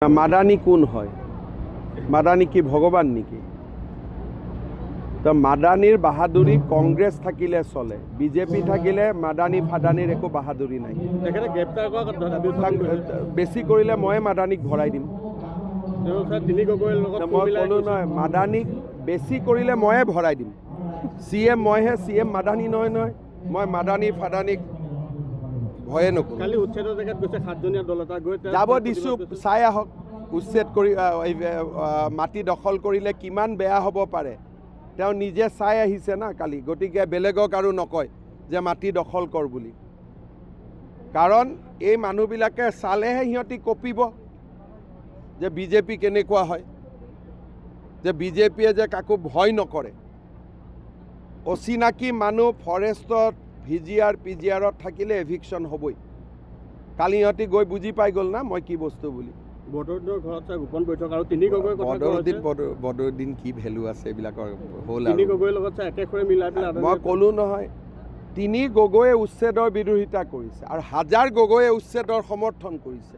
মাদানী কোন হয়? মাদানী কি ভগবান নেকি? তো মাদানীর বাহাদুরি কংগ্রেস থাকিলে চলে, বিজেপি থাকিলে মাদানী ফাদানীর একো বাহাদুরি নাই। বেশি কৰিলে মই মাদানীক ভৰাই দিম। মই ক'লো নহয়, মাদানীক বেছি কৰিলে ময়ে ভৰাই দিম। CM মইহে, CM মাদানী নহয় নহয়। মই মাদানী ফাদানীক ভয়ে নকৰোঁ। কালি উচ্ছেদৰ জেগাত গৈছে 7জনীয়া দল এটা গৈ যাব দিছোঁ, চাই আহক। উচ্ছেদ কৰি মাটি দখল কৰিলে কিমান বেয়া হ'ব পাৰে তেওঁ নিজে চাই আহিছে না কালি। গতিকে বেলেগক আৰু নকয় যে মাটি দখল কৰ বুলি, কাৰণ এই মানুহবিলাকে চালেহে সিহঁতি কঁপিব যে বিজেপি কেনেকুৱা হয়, যে বিজেপিয়ে যে কাকো ভয় নকৰে। অচিনাকি মানুহ ফৰেষ্টত VGR PGRত থাকিলে এভিকশ্যন হ'বই। কালি সিহঁতি গৈ বুজি পাই গ'ল না মই কি বস্তু বুলি। বদৰুদ্দিনৰ ঘৰত গোপন বৈঠক আৰু তিনি গগৈৰ কথা বদৰুদ্দিন কি ভেলু আছে এইবিলাকৰ হ'ল। তিনি গগৈৰ লগত একেখৰে মিলাই পেলাই মই ক'লোঁ নহয়, তিনি গগৈয়ে উচ্ছেদৰ বিৰোধিতা কৰিছে আৰু হাজাৰ গগৈয়ে উচ্ছেদৰ সমৰ্থন কৰিছে।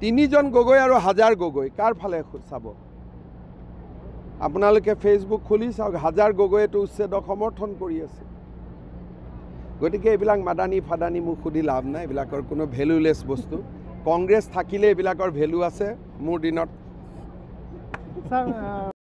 তিনিজন গগৈ আৰু হাজাৰ গগৈ কাৰ ফালে চাব? আপোনালোকে ফেচবুক খুলি চাওক, হাজাৰ গগৈয়েতো উচ্ছেদক সমৰ্থন কৰি আছে। গতিকে এইবিলাক মাদানী ফাদানী মোক সুধি লাভ নাই, এইবিলাকৰ কোনো ভেলুলেছ বস্তু। কংগ্ৰেছ থাকিলে এইবিলাকৰ ভেলু আছে মোৰ দিনত।